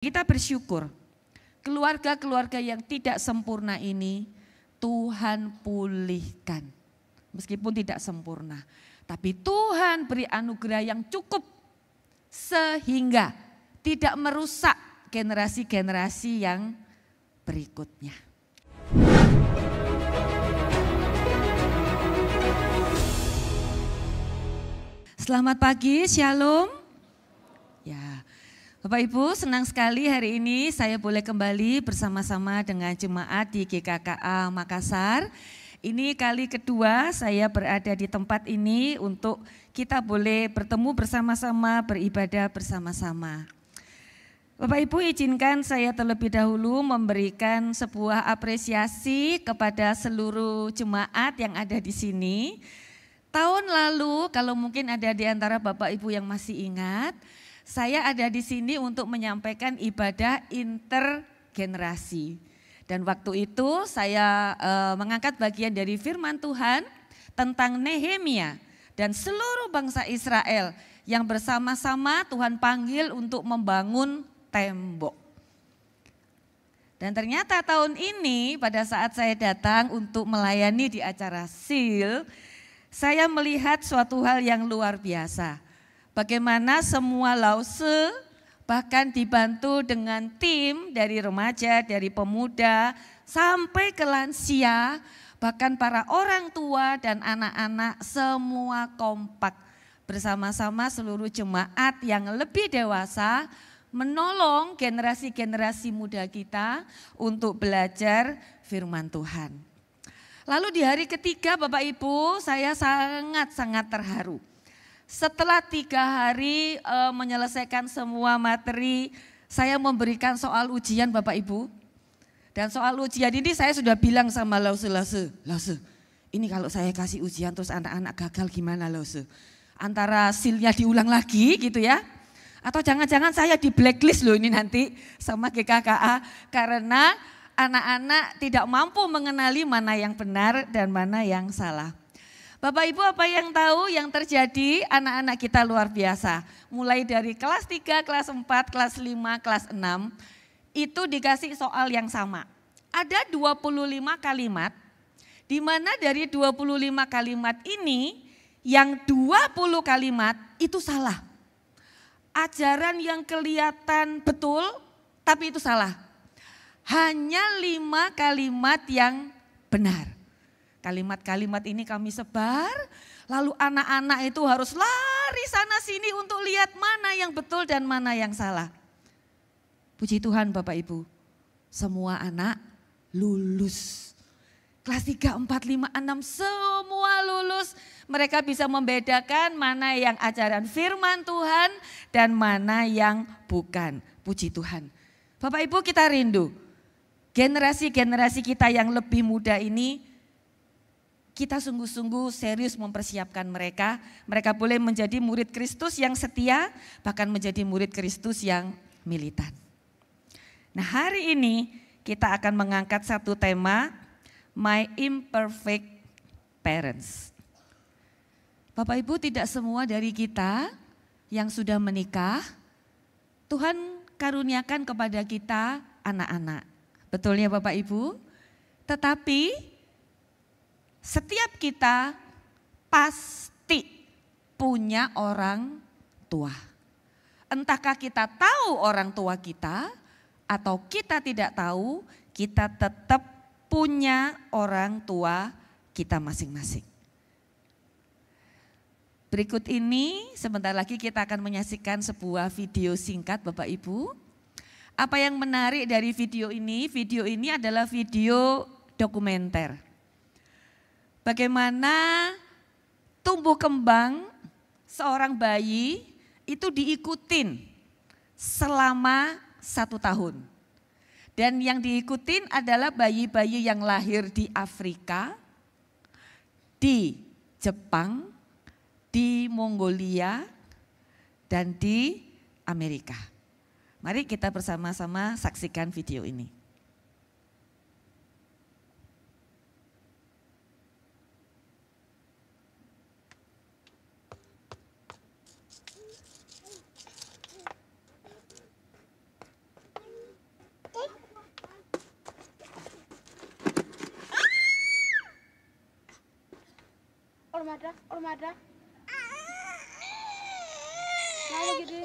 Kita bersyukur, keluarga-keluarga yang tidak sempurna ini Tuhan pulihkan. Meskipun tidak sempurna, tapi Tuhan beri anugerah yang cukup sehingga tidak merusak generasi-generasi yang berikutnya. Selamat pagi, Shalom. Ya, Bapak Ibu, senang sekali hari ini saya boleh kembali bersama-sama dengan jemaat di GKKA Makassar. Ini kali kedua saya berada di tempat ini untuk kita boleh bertemu bersama-sama, beribadah bersama-sama. Bapak Ibu, izinkan saya terlebih dahulu memberikan sebuah apresiasi kepada seluruh jemaat yang ada di sini. Tahun lalu, kalau mungkin ada di antara Bapak Ibu yang masih ingat, saya ada di sini untuk menyampaikan ibadah intergenerasi. Dan waktu itu saya mengangkat bagian dari firman Tuhan tentang Nehemia dan seluruh bangsa Israel yang bersama-sama Tuhan panggil untuk membangun tembok. Dan ternyata tahun ini pada saat saya datang untuk melayani di acara SEAL, saya melihat suatu hal yang luar biasa. Bagaimana semua lause bahkan dibantu dengan tim dari remaja, dari pemuda, sampai ke lansia, bahkan para orang tua dan anak-anak semua kompak bersama-sama seluruh jemaat yang lebih dewasa menolong generasi-generasi muda kita untuk belajar firman Tuhan. Lalu di hari ketiga Bapak Ibu saya sangat-sangat terharu. Setelah 3 hari menyelesaikan semua materi, saya memberikan soal ujian Bapak Ibu. Dan soal ujian ini saya sudah bilang sama lause, ini kalau saya kasih ujian terus anak-anak gagal gimana lause? Antara silnya diulang lagi gitu ya. Atau jangan-jangan saya di blacklist loh ini nanti sama GKKA karena anak-anak tidak mampu mengenali mana yang benar dan mana yang salah. Bapak Ibu apa yang tahu yang terjadi anak-anak kita luar biasa. Mulai dari kelas 3, kelas 4, kelas 5, kelas 6 itu dikasih soal yang sama. Ada 25 kalimat di mana dari 25 kalimat ini yang 20 kalimat itu salah. Ajaran yang kelihatan betul tapi itu salah. Hanya 5 kalimat yang benar. Kalimat-kalimat ini kami sebar, lalu anak-anak itu harus lari sana sini untuk lihat mana yang betul dan mana yang salah. Puji Tuhan Bapak Ibu, semua anak lulus. Kelas 3, 4, 5, 6 semua lulus. Mereka bisa membedakan mana yang ajaran firman Tuhan dan mana yang bukan. Puji Tuhan. Bapak Ibu kita rindu, generasi-generasi kita yang lebih muda ini, kita sungguh-sungguh serius mempersiapkan mereka. Mereka boleh menjadi murid Kristus yang setia, bahkan menjadi murid Kristus yang militan. Nah hari ini kita akan mengangkat satu tema, My Imperfect Parents. Bapak Ibu tidak semua dari kita yang sudah menikah, Tuhan karuniakan kepada kita anak-anak. Betul ya Bapak Ibu? Tetapi setiap kita pasti punya orang tua. Entahkah kita tahu orang tua kita atau kita tidak tahu, kita tetap punya orang tua kita masing-masing. Berikut ini sebentar lagi kita akan menyaksikan sebuah video singkat Bapak Ibu. Apa yang menarik dari video ini? Video ini adalah video dokumenter. Bagaimana tumbuh kembang seorang bayi itu diikutin selama 1 tahun. Dan yang diikutin adalah bayi-bayi yang lahir di Afrika, di Jepang, di Mongolia, dan di Amerika. Mari kita bersama-sama saksikan video ini. Ormada. Lalu gitu.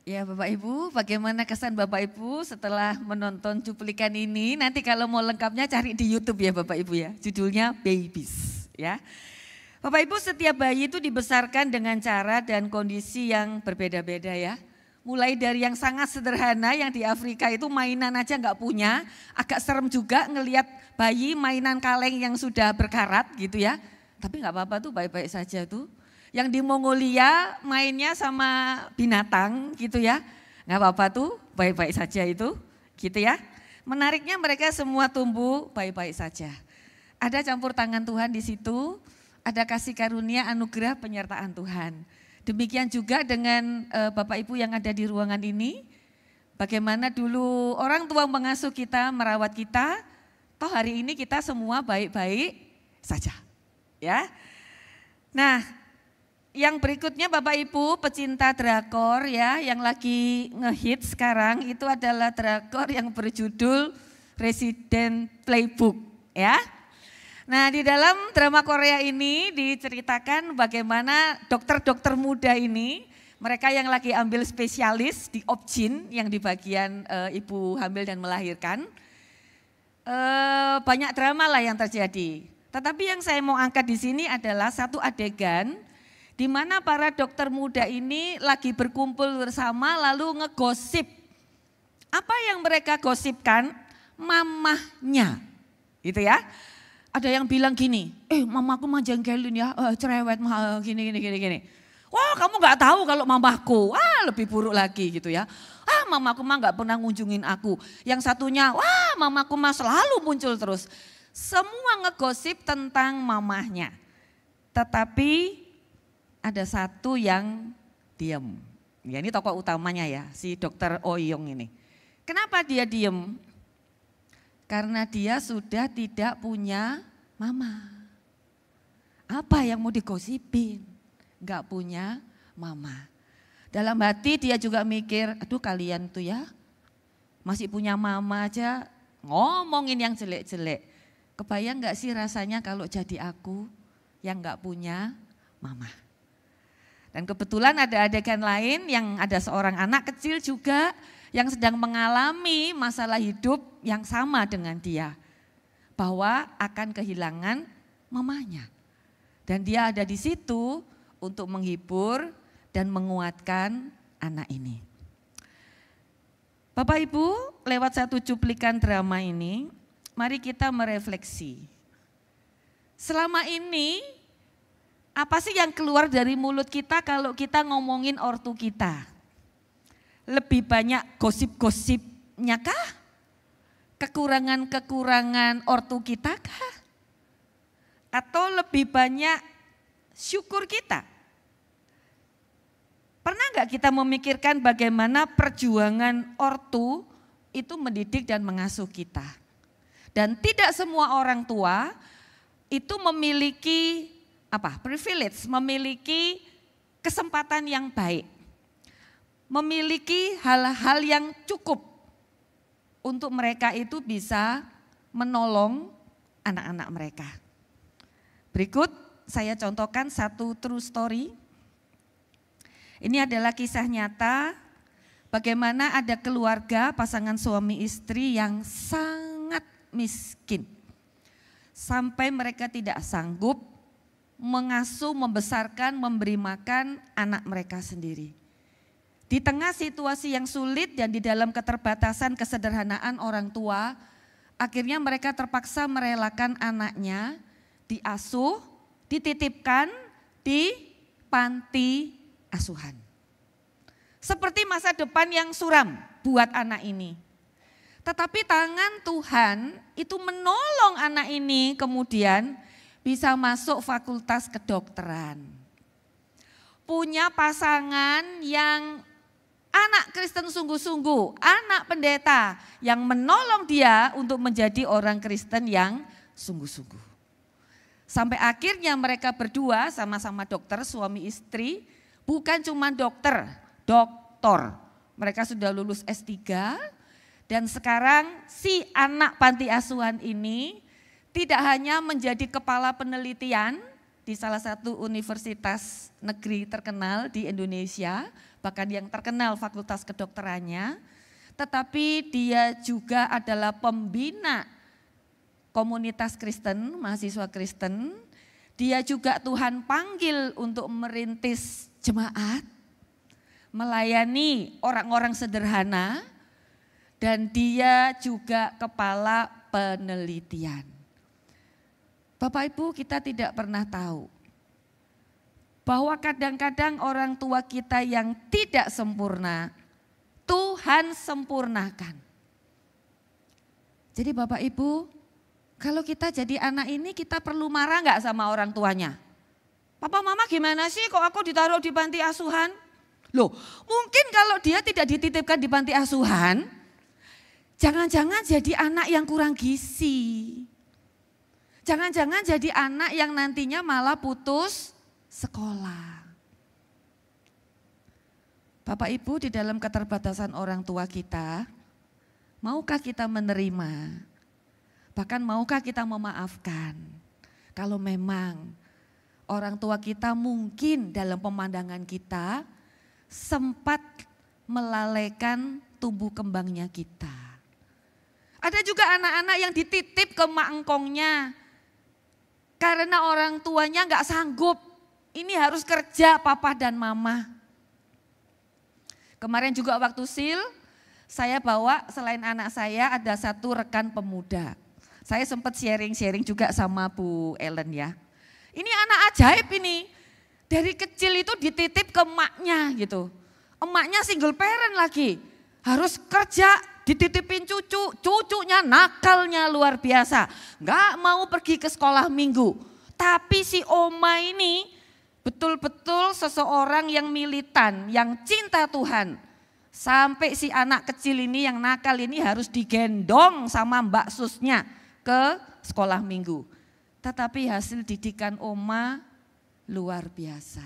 Ya Bapak Ibu, bagaimana kesan Bapak Ibu setelah menonton cuplikan ini? Nanti kalau mau lengkapnya cari di YouTube ya Bapak Ibu ya, judulnya Babies ya. Bapak Ibu, setiap bayi itu dibesarkan dengan cara dan kondisi yang berbeda-beda ya. Mulai dari yang sangat sederhana yang di Afrika itu mainan aja nggak punya, agak serem juga ngelihat bayi mainan kaleng yang sudah berkarat gitu ya. Tapi nggak apa-apa tuh, baik-baik saja tuh. Yang di Mongolia mainnya sama binatang gitu ya. Nggak apa-apa tuh, baik-baik saja itu gitu ya. Menariknya mereka semua tumbuh baik-baik saja. Ada campur tangan Tuhan di situ, ada kasih karunia anugerah penyertaan Tuhan. Demikian juga dengan Bapak Ibu yang ada di ruangan ini. Bagaimana dulu orang tua mengasuh kita, merawat kita, toh hari ini kita semua baik-baik saja. Ya. Nah, yang berikutnya Bapak Ibu pecinta drakor ya, yang lagi ngehit sekarang itu adalah drakor yang berjudul Resident Playbook ya. Nah, di dalam drama Korea ini diceritakan bagaimana dokter-dokter muda ini, mereka yang lagi ambil spesialis di Obgyn yang di bagian ibu hamil dan melahirkan, banyak drama lah yang terjadi. Tetapi yang saya mau angkat di sini adalah satu adegan di mana para dokter muda ini lagi berkumpul bersama lalu ngegosip. Apa yang mereka gosipkan? Mamahnya, gitu ya. Ada yang bilang gini, mamaku mah jengkelin ya, cerewet mah gini. Wah, kamu nggak tahu kalau mamaku, lebih buruk lagi gitu ya. Mamaku mah nggak pernah ngunjungin aku. Yang satunya, mamaku mah selalu muncul terus. Semua ngegosip tentang mamahnya. Tetapi ada satu yang diam. Ya, ini tokoh utamanya ya, si dokter Oyong ini. Kenapa dia diam? Karena dia sudah tidak punya mama. Apa yang mau digosipin? Enggak punya mama. Dalam hati dia juga mikir, aduh kalian tuh ya, masih punya mama aja ngomongin yang jelek-jelek. Kebayang enggak sih rasanya kalau jadi aku yang enggak punya mama? Dan kebetulan ada adegan lain yang ada seorang anak kecil juga yang sedang mengalami masalah hidup yang sama dengan dia. Bahwa akan kehilangan mamanya. Dan dia ada di situ untuk menghibur dan menguatkan anak ini. Bapak Ibu, lewat satu cuplikan drama ini, mari kita merefleksi. selama ini apa sih yang keluar dari mulut kita kalau kita ngomongin ortu kita? Lebih banyak gosip-gosipnya kah? Kekurangan-kekurangan ortu kita kah? Atau lebih banyak syukur kita? Pernah nggak kita memikirkan bagaimana perjuangan ortu itu mendidik dan mengasuh kita? Dan tidak semua orang tua itu memiliki privilege, memiliki kesempatan yang baik, memiliki hal-hal yang cukup untuk mereka itu bisa menolong anak-anak mereka. Berikut saya contohkan satu true story. Ini adalah kisah nyata bagaimana ada keluarga pasangan suami istri yang sangat miskin. Sampai mereka tidak sanggup mengasuh, membesarkan, memberi makan anak mereka sendiri. Di tengah situasi yang sulit dan di dalam keterbatasan kesederhanaan orang tua, akhirnya mereka terpaksa merelakan anaknya diasuh, dititipkan di panti asuhan. Seperti masa depan yang suram buat anak ini. Tetapi tangan Tuhan itu menolong anak ini kemudian bisa masuk fakultas kedokteran. Punya pasangan yang anak Kristen sungguh-sungguh, anak pendeta yang menolong dia untuk menjadi orang Kristen yang sungguh-sungguh. Sampai akhirnya mereka berdua sama-sama dokter, suami istri, bukan cuma dokter. Mereka sudah lulus S3 dan sekarang si anak panti asuhan ini tidak hanya menjadi kepala penelitian di salah satu universitas negeri terkenal di Indonesia, bahkan yang terkenal fakultas kedokterannya, tetapi dia juga adalah pembina komunitas Kristen, mahasiswa Kristen. Dia juga Tuhan panggil untuk merintis jemaat, melayani orang-orang sederhana, dan dia juga kepala penelitian. Bapak Ibu, kita tidak pernah tahu bahwa kadang-kadang orang tua kita yang tidak sempurna, Tuhan sempurnakan. Jadi Bapak Ibu, kalau kita jadi anak ini kita perlu marah nggak sama orang tuanya? Papa mama gimana sih kok aku ditaruh di panti asuhan? Loh, mungkin kalau dia tidak dititipkan di panti asuhan, jangan-jangan jadi anak yang kurang gizi. Jangan-jangan jadi anak yang nantinya malah putus sekolah. Bapak Ibu, di dalam keterbatasan orang tua kita, maukah kita menerima? Bahkan maukah kita memaafkan? Kalau memang orang tua kita mungkin dalam pemandangan kita sempat melalaikan tumbuh kembangnya kita. Ada juga anak-anak yang dititip ke mak engkongnya karena orang tuanya nggak sanggup. Ini harus kerja papa dan mama. Kemarin juga waktu sil, saya bawa selain anak saya ada satu rekan pemuda. Saya sempat sharing-sharing juga sama Bu Ellen ya. Ini anak ajaib ini. Dari kecil itu dititip ke emaknya gitu. Emaknya single parent lagi. Harus kerja, dititipin cucu. Cucunya nakalnya luar biasa. Gak mau pergi ke sekolah minggu. Tapi si oma ini betul-betul seseorang yang militan, yang cinta Tuhan. Sampai si anak kecil ini yang nakal ini harus digendong sama mbak susnya ke sekolah minggu. Tetapi hasil didikan oma luar biasa.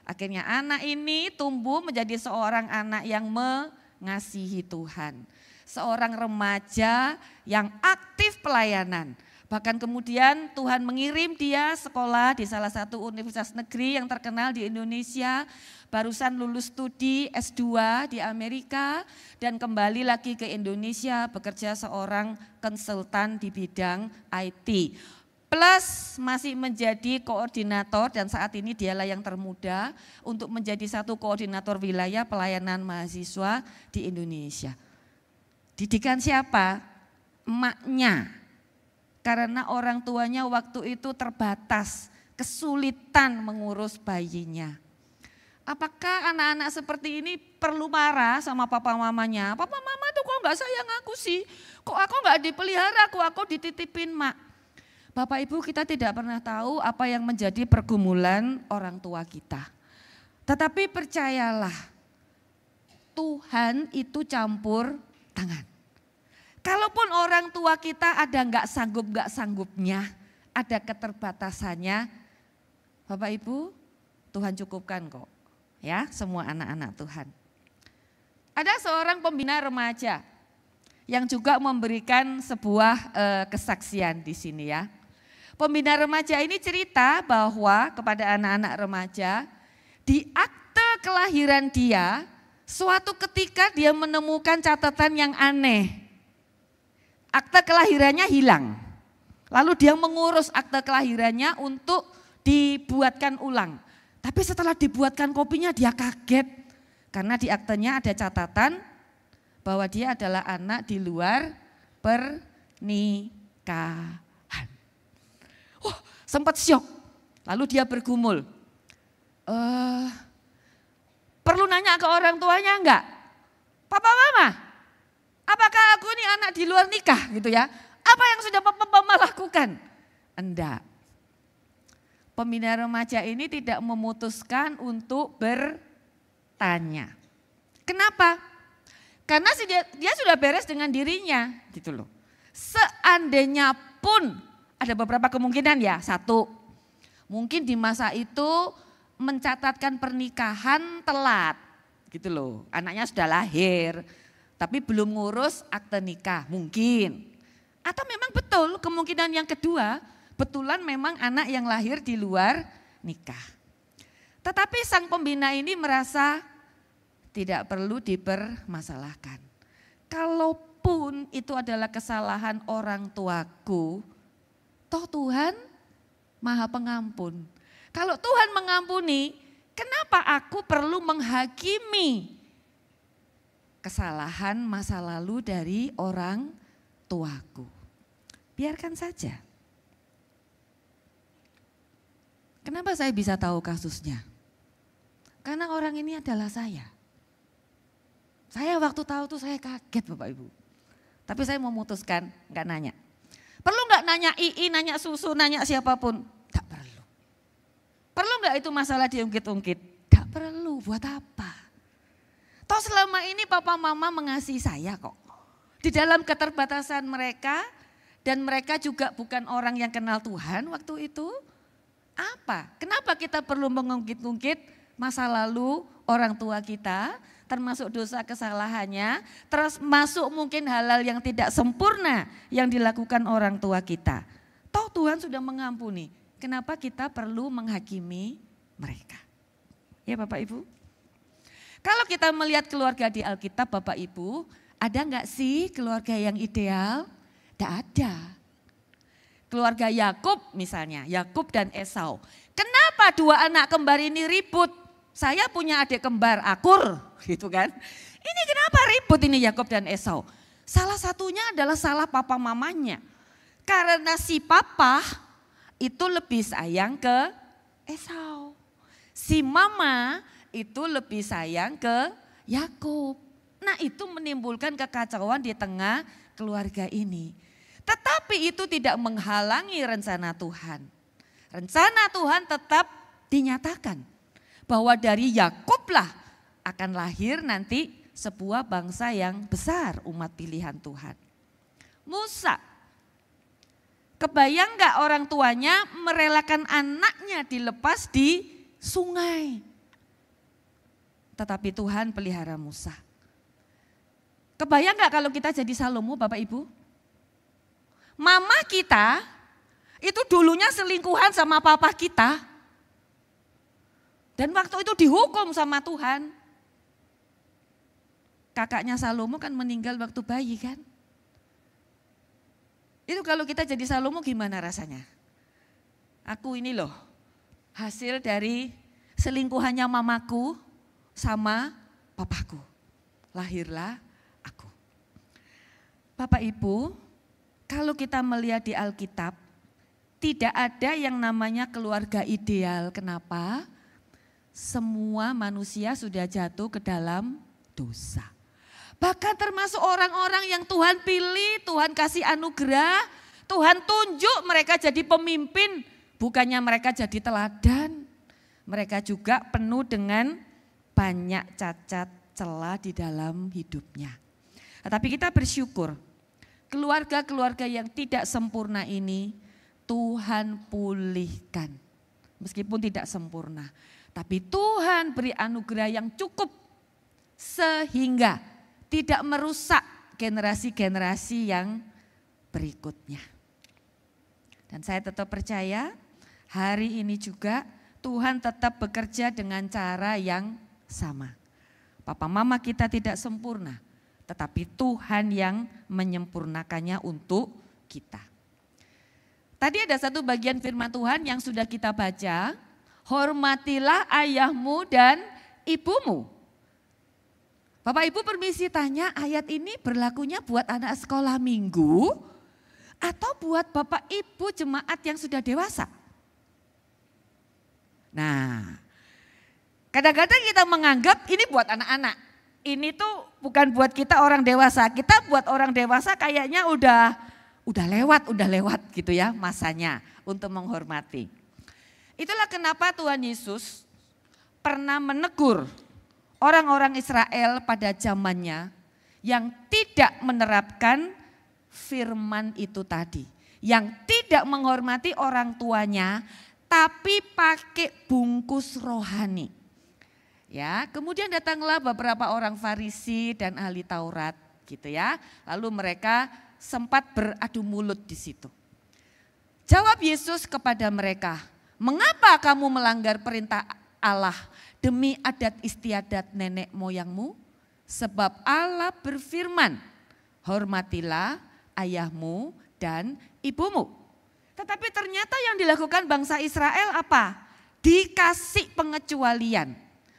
Akhirnya anak ini tumbuh menjadi seorang anak yang mengasihi Tuhan. Seorang remaja yang aktif pelayanan. Bahkan kemudian Tuhan mengirim dia sekolah di salah satu universitas negeri yang terkenal di Indonesia. Barusan lulus studi S2 di Amerika dan kembali lagi ke Indonesia bekerja seorang konsultan di bidang IT. Plus masih menjadi koordinator dan saat ini dialah yang termuda untuk menjadi satu koordinator wilayah pelayanan mahasiswa di Indonesia. Didikan siapa? Emaknya. karena orang tuanya waktu itu terbatas, kesulitan mengurus bayinya. Apakah anak-anak seperti ini perlu marah sama papa mamanya? Papa mama tuh kok gak sayang aku sih? Kok aku gak dipelihara, kok aku dititipin mak? Bapak Ibu, kita tidak pernah tahu apa yang menjadi pergumulan orang tua kita. Tetapi percayalah, Tuhan itu campur tangan. Kalaupun orang tua kita ada gak sanggupnya, ada keterbatasannya, Bapak Ibu, Tuhan cukupkan kok. Ya, semua anak-anak Tuhan. Ada seorang pembina remaja yang juga memberikan sebuah kesaksian di sini ya. Pembina remaja ini cerita bahwa kepada anak-anak remaja, di akte kelahiran dia, suatu ketika dia menemukan catatan yang aneh. Akte kelahirannya hilang. Lalu dia mengurus akte kelahirannya untuk dibuatkan ulang. Tapi setelah dibuatkan kopinya dia kaget. Karena di aktenya ada catatan bahwa dia adalah anak di luar pernikahan. Sempat syok. Lalu dia bergumul. Perlu nanya ke orang tuanya enggak? Papa mama, apakah aku ini anak di luar nikah gitu ya? Apa yang sudah mama lakukan? Enggak. Pembina remaja ini tidak memutuskan untuk bertanya. Kenapa? Karena dia sudah beres dengan dirinya gitu loh. Seandainya pun ada beberapa kemungkinan ya. Satu, mungkin di masa itu mencatatkan pernikahan telat gitu loh. Anaknya sudah lahir tapi belum ngurus akte nikah mungkin. Atau memang betul kemungkinan yang kedua, betulan memang anak yang lahir di luar nikah. Tetapi sang pembina ini merasa tidak perlu dipermasalahkan. Kalaupun itu adalah kesalahan orang tuaku, toh Tuhan Maha Pengampun. Kalau Tuhan mengampuni, kenapa aku perlu menghakimi kesalahan masa lalu dari orang tuaku? Biarkan saja. Kenapa saya bisa tahu kasusnya? Karena orang ini adalah saya. Saya waktu tahu tuh saya kaget Bapak Ibu. Tapi saya memutuskan enggak nanya. Perlu enggak nanya Ii, nanya Susu, nanya siapapun? Enggak perlu. Perlu enggak itu masalah diungkit-ungkit? Enggak perlu, buat apa? Toh selama ini papa mama mengasihi saya kok. Di dalam keterbatasan mereka dan mereka juga bukan orang yang kenal Tuhan waktu itu. Apa? Kenapa kita perlu mengungkit-ungkit masa lalu orang tua kita, termasuk dosa kesalahannya, termasuk mungkin hal-hal yang tidak sempurna yang dilakukan orang tua kita. Toh Tuhan sudah mengampuni, kenapa kita perlu menghakimi mereka? Ya Bapak Ibu. Kalau kita melihat keluarga di Alkitab Bapak Ibu, ada enggak sih keluarga yang ideal? Tidak ada. Keluarga Yakub misalnya, Yakub dan Esau. Kenapa dua anak kembar ini ribut? Saya punya adik kembar, akur gitu kan. Ini kenapa ribut ini Yakub dan Esau? Salah satunya adalah salah papa mamanya. Karena si papa itu lebih sayang ke Esau. Si mama itu lebih sayang ke Yakub. Nah itu menimbulkan kekacauan di tengah keluarga ini. Tetapi itu tidak menghalangi rencana Tuhan. Rencana Tuhan tetap dinyatakan. Bahwa dari Yakublah akan lahir nanti sebuah bangsa yang besar, umat pilihan Tuhan. Musa, kebayang gak orang tuanya merelakan anaknya dilepas di sungai. Tetapi Tuhan pelihara Musa. Kebayang gak kalau kita jadi Salomo Bapak Ibu? Mama kita itu dulunya selingkuhan sama papa kita. Dan waktu itu dihukum sama Tuhan. Kakaknya Salomo kan meninggal waktu bayi kan. Itu kalau kita jadi Salomo gimana rasanya? Aku ini loh hasil dari selingkuhannya mamaku sama papaku. Lahirlah aku. Bapak Ibu, Kalau kita melihat di Alkitab, tidak ada yang namanya keluarga ideal. Kenapa? Semua manusia sudah jatuh ke dalam dosa. Bahkan termasuk orang-orang yang Tuhan pilih, Tuhan kasih anugerah, Tuhan tunjuk mereka jadi pemimpin. Bukannya mereka jadi teladan. Mereka juga penuh dengan banyak cacat celah di dalam hidupnya. Tetapi kita bersyukur, keluarga-keluarga yang tidak sempurna ini Tuhan pulihkan. Meskipun tidak sempurna. Tapi Tuhan beri anugerah yang cukup sehingga tidak merusak generasi-generasi yang berikutnya. Dan saya tetap percaya hari ini juga Tuhan tetap bekerja dengan cara yang sama. Papa mama kita tidak sempurna, tetapi Tuhan yang menyempurnakannya untuk kita. Tadi ada satu bagian firman Tuhan yang sudah kita baca. Hormatilah ayahmu dan ibumu. Bapak Ibu permisi tanya, ayat ini berlakunya buat anak sekolah minggu atau buat Bapak Ibu jemaat yang sudah dewasa? Nah, kadang-kadang kita menganggap ini buat anak-anak. Ini tuh bukan buat kita orang dewasa. Kita buat orang dewasa kayaknya udah lewat gitu ya masanya untuk menghormati. Itulah kenapa Tuhan Yesus pernah menegur orang-orang Israel pada zamannya yang tidak menerapkan firman itu tadi. Yang tidak menghormati orang tuanya tapi pakai bungkus rohani. Ya, kemudian datanglah beberapa orang Farisi dan ahli Taurat gitu ya. Lalu mereka sempat beradu mulut di situ. Jawab Yesus kepada mereka, "Mengapa kamu melanggar perintah Allah demi adat istiadat nenek moyangmu? Sebab Allah berfirman, hormatilah ayahmu dan ibumu." Tetapi ternyata yang dilakukan bangsa Israel apa? Dikasih pengecualian.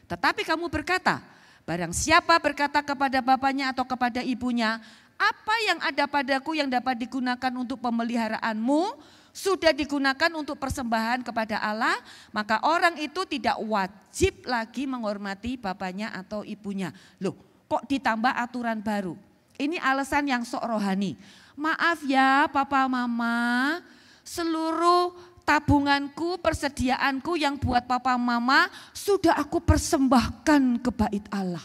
Tetapi kamu berkata, barang siapa berkata kepada bapaknya atau kepada ibunya, apa yang ada padaku yang dapat digunakan untuk pemeliharaanmu, sudah digunakan untuk persembahan kepada Allah, maka orang itu tidak wajib lagi menghormati bapaknya atau ibunya. Loh, kok ditambah aturan baru? Ini alasan yang sok rohani. Maaf ya papa mama, seluruh tabunganku, persediaanku yang buat papa mama sudah aku persembahkan ke bait Allah.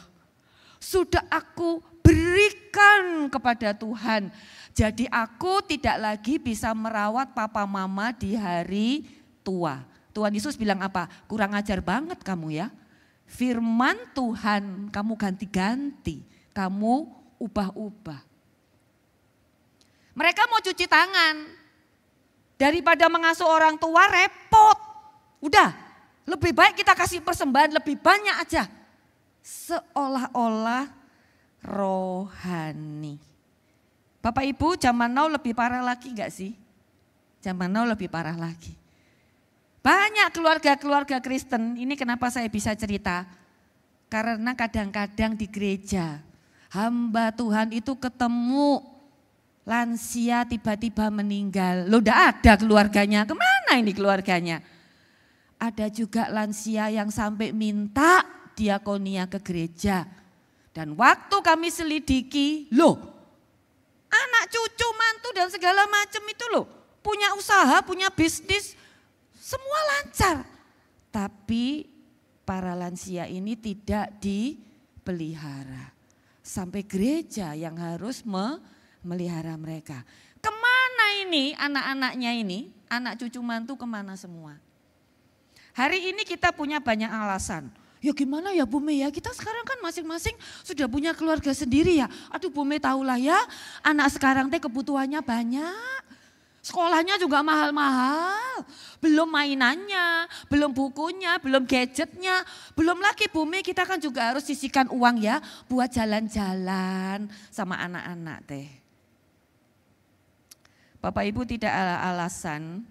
Sudah aku berikan kepada Tuhan. Jadi aku tidak lagi bisa merawat papa mama di hari tua. Tuhan Yesus bilang apa? Kurang ajar banget kamu ya. Firman Tuhan kamu ganti-ganti, kamu ubah-ubah. Mereka mau cuci tangan. Daripada mengasuh orang tua repot. Udah, lebih baik kita kasih persembahan lebih banyak aja. Seolah-olah rohani. Bapak Ibu, zaman now lebih parah lagi enggak sih? Zaman now lebih parah lagi. Banyak keluarga-keluarga Kristen, ini kenapa saya bisa cerita? Karena kadang-kadang di gereja, hamba Tuhan itu ketemu lansia tiba-tiba meninggal. Loh udah ada keluarganya, kemana ini keluarganya? Ada juga lansia yang sampai minta diakonia ke gereja. Dan waktu kami selidiki, loh anak cucu mantu dan segala macam itu loh. Punya usaha, punya bisnis, semua lancar. Tapi para lansia ini tidak dipelihara. Sampai gereja yang harus memelihara mereka. Kemana ini anak-anaknya ini, anak cucu mantu kemana semua? Hari ini kita punya banyak alasan. Ya gimana ya Bu Mei ya, kita sekarang kan masing-masing sudah punya keluarga sendiri ya. Aduh Bu Mei tahulah ya, anak sekarang teh kebutuhannya banyak. Sekolahnya juga mahal-mahal. Belum mainannya, belum bukunya, belum gadgetnya. Belum lagi Bu Mei kita kan juga harus sisihkan uang ya buat jalan-jalan sama anak-anak teh. Bapak Ibu tidak ada alasan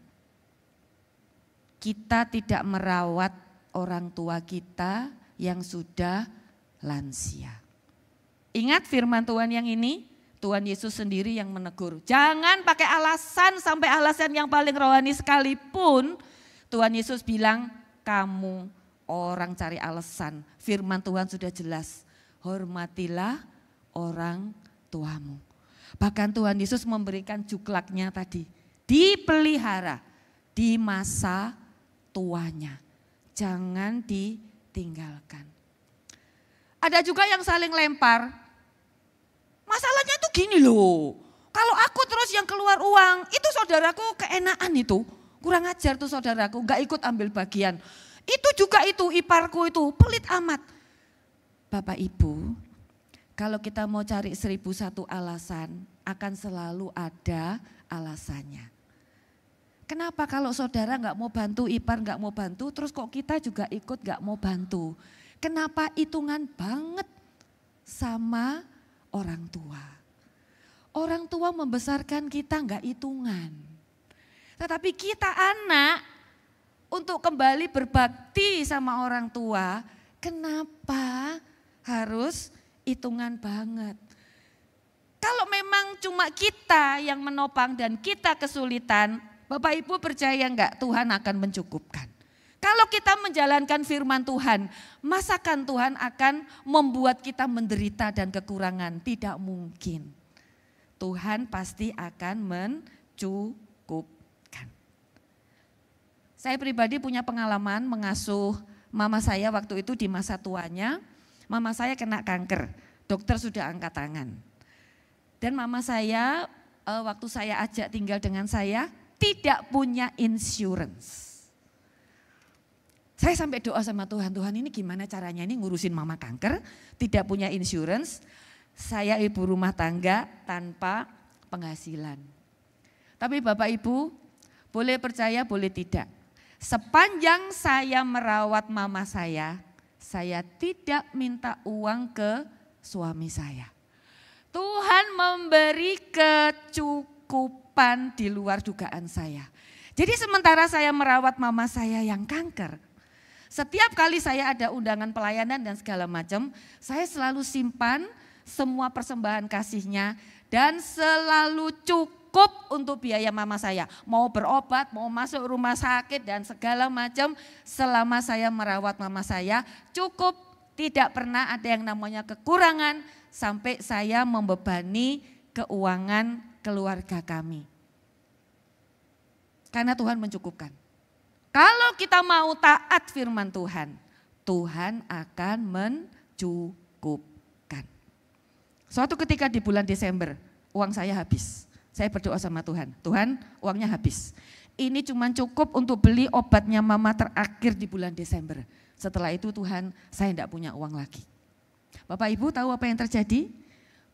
kita tidak merawat orang tua kita yang sudah lansia. Ingat firman Tuhan yang ini, Tuhan Yesus sendiri yang menegur. Jangan pakai alasan sampai alasan yang paling rohani sekalipun. Tuhan Yesus bilang, kamu orang cari alasan. Firman Tuhan sudah jelas. Hormatilah orang tuamu. Bahkan Tuhan Yesus memberikan juklaknya tadi. Dipelihara di masa tuanya. Jangan ditinggalkan. Ada juga yang saling lempar. Masalahnya tuh gini loh. Kalau aku terus yang keluar uang, itu saudaraku keenaan itu. Kurang ajar tuh saudaraku, gak ikut ambil bagian. Itu juga itu, iparku itu pelit amat. Bapak Ibu, kalau kita mau cari 1001 alasan, akan selalu ada alasannya. Kenapa kalau saudara gak mau bantu, ipar gak mau bantu, terus kok kita juga ikut gak mau bantu? Kenapa hitungan banget sama orang tua? Orang tua membesarkan kita gak hitungan. Tetapi kita anak untuk kembali berbakti sama orang tua, kenapa harus hitungan banget? Kalau memang cuma kita yang menopang dan kita kesulitan, Bapak Ibu percaya enggak Tuhan akan mencukupkan? Kalau kita menjalankan firman Tuhan, masakan Tuhan akan membuat kita menderita dan kekurangan? Tidak mungkin. Tuhan pasti akan mencukupkan. Saya pribadi punya pengalaman mengasuh mama saya waktu itu di masa tuanya. Mama saya kena kanker, dokter sudah angkat tangan. Dan mama saya waktu saya ajak tinggal dengan saya tidak punya insurance. Saya sampai doa sama Tuhan, Tuhan ini gimana caranya ini ngurusin mama kanker, tidak punya insurance. Saya ibu rumah tangga tanpa penghasilan. Tapi Bapak Ibu boleh percaya boleh tidak. Sepanjang saya merawat mama saya tidak minta uang ke suami saya. Tuhan memberi kecukupan di luar dugaan saya. Jadi sementara saya merawat mama saya yang kanker, setiap kali saya ada undangan pelayanan dan segala macam, saya selalu simpan semua persembahan kasihnya dan selalu cukup untuk biaya mama saya. Mau berobat, mau masuk rumah sakit dan segala macam, selama saya merawat mama saya cukup, tidak pernah ada yang namanya kekurangan sampai saya membebani keuangan keluarga kami. Karena Tuhan mencukupkan. Kalau kita mau taat firman Tuhan, Tuhan akan mencukupkan. Suatu ketika di bulan Desember, uang saya habis. Saya berdoa sama Tuhan, Tuhan uangnya habis. Ini cuma cukup untuk beli obatnya mama terakhir di bulan Desember. Setelah itu Tuhan, saya tidak punya uang lagi. Bapak Ibu tahu apa yang terjadi?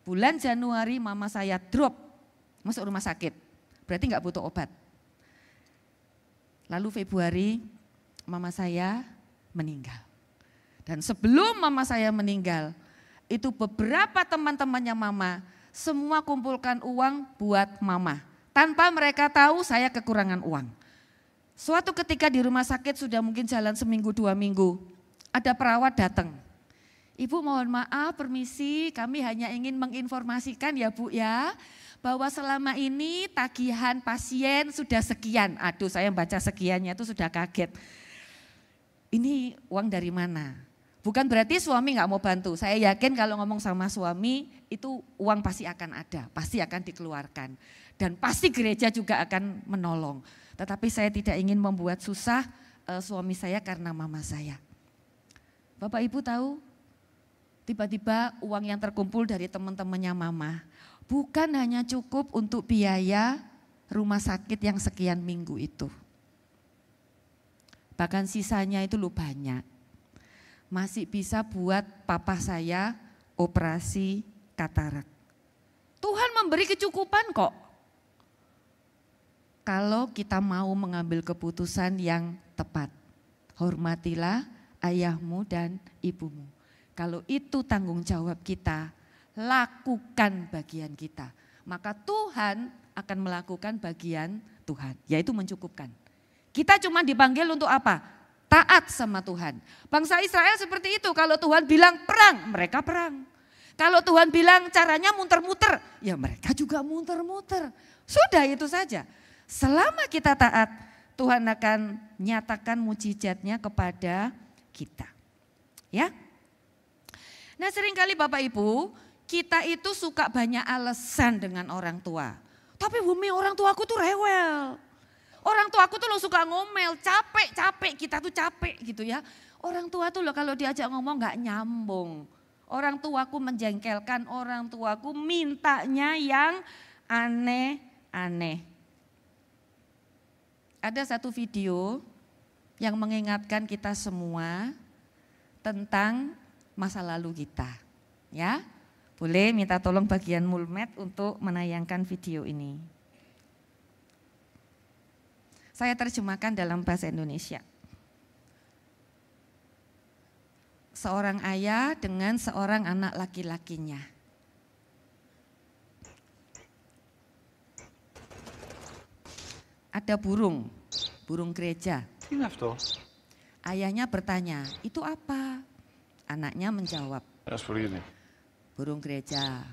Bulan Januari mama saya drop, masuk rumah sakit. Berarti nggak butuh obat. Lalu Februari mama saya meninggal. Dan sebelum mama saya meninggal, itu beberapa teman-temannya mama semua kumpulkan uang buat mama. Tanpa mereka tahu saya kekurangan uang. Suatu ketika di rumah sakit sudah mungkin jalan seminggu 2 minggu, ada perawat datang. Ibu mohon maaf, permisi, kami hanya ingin menginformasikan ya Bu ya, bahwa selama ini tagihan pasien sudah sekian. Aduh saya baca sekiannya itu sudah kaget. Ini uang dari mana? Bukan berarti suami gak mau bantu. Saya yakin kalau ngomong sama suami itu uang pasti akan ada, pasti akan dikeluarkan. Dan pasti gereja juga akan menolong. Tetapi saya tidak ingin membuat susah suami saya karena mama saya. Bapak Ibu tahu, tiba-tiba uang yang terkumpul dari teman-temannya mama bukan hanya cukup untuk biaya rumah sakit yang sekian minggu itu. Bahkan sisanya itu lu banyak. Masih bisa buat papa saya operasi katarak. Tuhan memberi kecukupan kok. Kalau kita mau mengambil keputusan yang tepat. Hormatilah ayahmu dan ibumu. Kalau itu tanggung jawab kita, lakukan bagian kita. Maka Tuhan akan melakukan bagian Tuhan, yaitu mencukupkan. Kita cuma dipanggil untuk apa? Taat sama Tuhan. Bangsa Israel seperti itu, kalau Tuhan bilang perang, mereka perang. Kalau Tuhan bilang caranya muter-muter, ya mereka juga muter-muter. Sudah itu saja. Selama kita taat, Tuhan akan nyatakan mujizatnya kepada kita. Ya. Nah seringkali Bapak Ibu, kita itu suka banyak alasan dengan orang tua. Tapi Bumi, orang tuaku tuh rewel. Orang tuaku tuh lo suka ngomel, capek, kita tuh capek gitu ya. Orang tua tuh lo kalau diajak ngomong gak nyambung. Orang tuaku menjengkelkan, orang tuaku mintanya yang aneh-aneh. Ada satu video yang mengingatkan kita semua tentang masa lalu kita. Ya, boleh minta tolong bagian Mulmed untuk menayangkan video ini. Saya terjemahkan dalam bahasa Indonesia. Seorang ayah dengan seorang anak laki-lakinya. Ada burung gereja. Ayahnya bertanya, itu apa? Anaknya menjawab, burung gereja.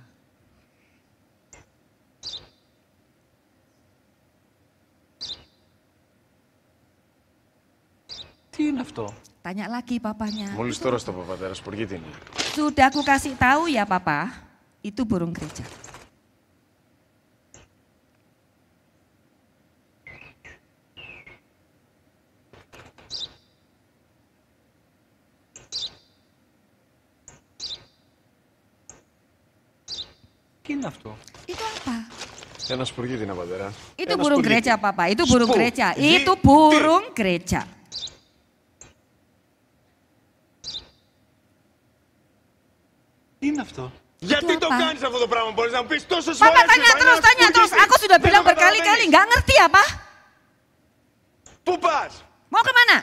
Τι είναι αυτό? Tanya lagi papanya. Μόλις τώρα στο πατέρα σου, τι είναι? Sudah aku kasih tahu ya papa, itu burung gereja. Τι είναι αυτό? Itu apa? Ένα σπουργίτι είναι, πατέρα. Itu burung gereja papa, itu burung gereja, itu burung gereja. Τι είναι αυτό? Γιατί το κάνεις αυτό το πράγμα, μπορείς να μου πεις τόσες Papa φορές? tanya terus, aku sudah bilang berkali-kali, nggak ngerti apa? Πού πας? Mau kemana?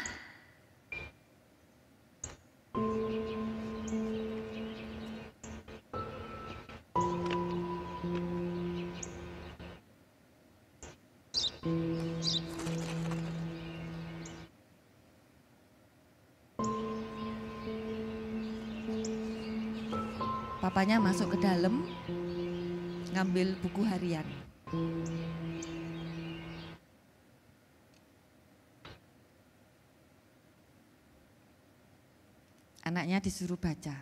Papanya masuk ke dalam, ngambil buku harian. Anaknya disuruh baca.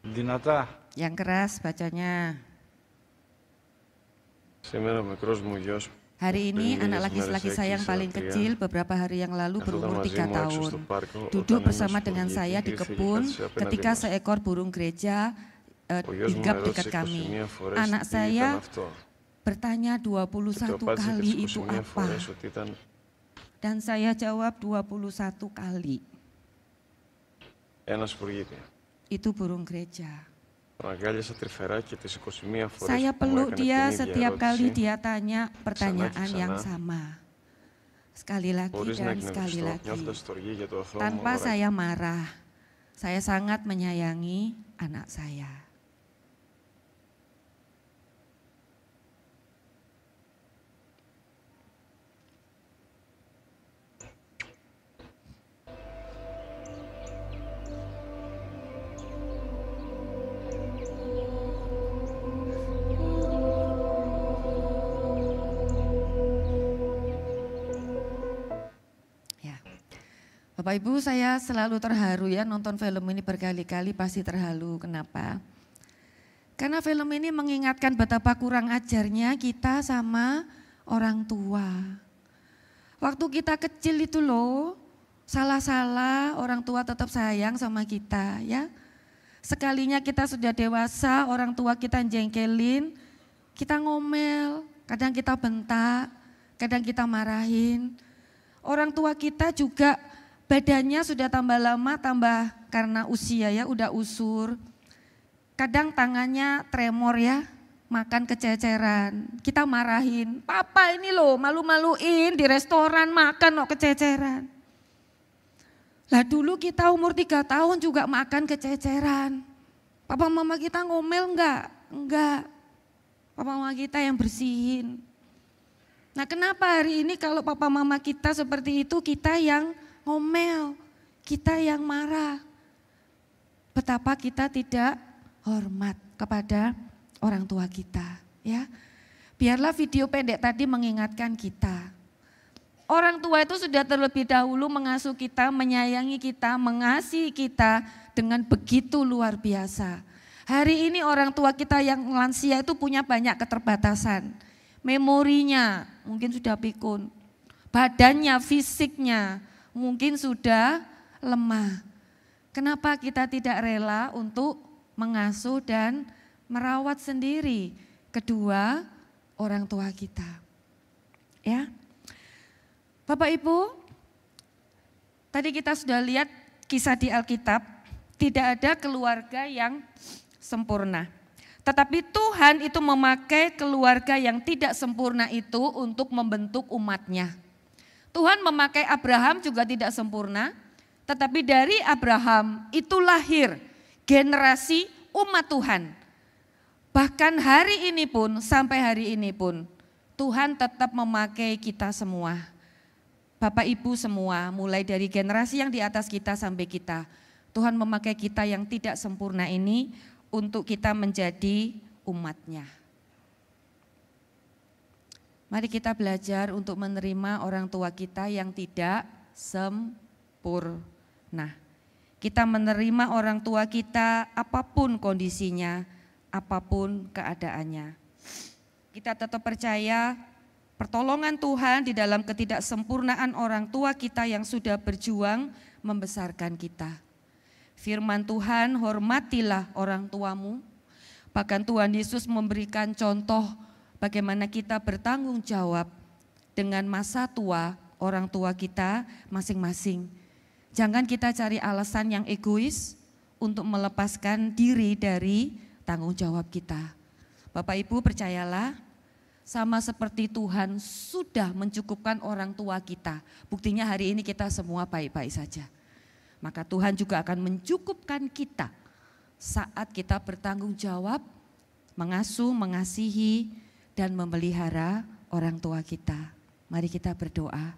Δυνατά. Yang keras bacanya. Σήμερα ο μικρός μου γιος. Hari ini anak laki-laki saya yang paling kecil beberapa hari yang lalu berumur 3 tahun. Duduk bersama dengan saya di kebun ketika seekor burung gereja hinggap dekat kami. Anak saya bertanya 21 kali itu apa? Dan saya jawab 21 kali. Itu burung gereja. Saya peluk dia setiap kali dia tanya pertanyaan yang sama. Sekali lagi dan sekali lagi. Tanpa saya marah, saya sangat menyayangi anak saya. Bapak Ibu, saya selalu terharu ya nonton film ini berkali-kali pasti terharu. Kenapa? Karena film ini mengingatkan betapa kurang ajarnya kita sama orang tua. Waktu kita kecil itu loh, salah-salah orang tua tetap sayang sama kita ya. Sekalinya kita sudah dewasa, orang tua kita jengkelin, kita ngomel, kadang kita bentak, kadang kita marahin. Orang tua kita juga badannya sudah tambah lama, tambah karena usia ya, udah usur. Kadang tangannya tremor ya, makan kececeran. Kita marahin, papa ini loh malu-maluin di restoran makan loh kececeran. Lah dulu kita umur 3 tahun juga makan kececeran. Papa mama kita ngomel enggak? Enggak. Papa mama kita yang bersihin. Nah, kenapa hari ini kalau papa mama kita seperti itu, kita yang ngomel, kita yang marah. Betapa kita tidak hormat kepada orang tua kita, ya. Biarlah video pendek tadi mengingatkan kita. Orang tua itu sudah terlebih dahulu mengasuh kita, menyayangi kita, mengasihi kita dengan begitu luar biasa. Hari ini orang tua kita yang lansia itu punya banyak keterbatasan. Memorinya mungkin sudah pikun, badannya, fisiknya mungkin sudah lemah. Kenapa kita tidak rela untuk mengasuh dan merawat sendiri kedua orang tua kita? Ya, Bapak Ibu, tadi kita sudah lihat kisah di Alkitab, tidak ada keluarga yang sempurna. Tetapi Tuhan itu memakai keluarga yang tidak sempurna itu untuk membentuk umatnya. Tuhan memakai Abraham juga tidak sempurna, tetapi dari Abraham itu lahir generasi umat Tuhan. Bahkan hari ini pun, sampai hari ini pun, Tuhan tetap memakai kita semua. Bapak Ibu semua, mulai dari generasi yang di atas kita sampai kita. Tuhan memakai kita yang tidak sempurna ini untuk kita menjadi umatnya. Mari kita belajar untuk menerima orang tua kita yang tidak sempurna. Kita menerima orang tua kita apapun kondisinya, apapun keadaannya. Kita tetap percaya pertolongan Tuhan di dalam ketidaksempurnaan orang tua kita yang sudah berjuang membesarkan kita. Firman Tuhan, hormatilah orang tuamu. Bahkan Tuhan Yesus memberikan contoh bagaimana kita bertanggung jawab dengan masa tua orang tua kita masing-masing. Jangan kita cari alasan yang egois untuk melepaskan diri dari tanggung jawab kita. Bapak Ibu percayalah, sama seperti Tuhan sudah mencukupkan orang tua kita. Buktinya hari ini kita semua baik-baik saja. Maka Tuhan juga akan mencukupkan kita saat kita bertanggung jawab, mengasuh, mengasihi, dan memelihara orang tua kita. Mari kita berdoa.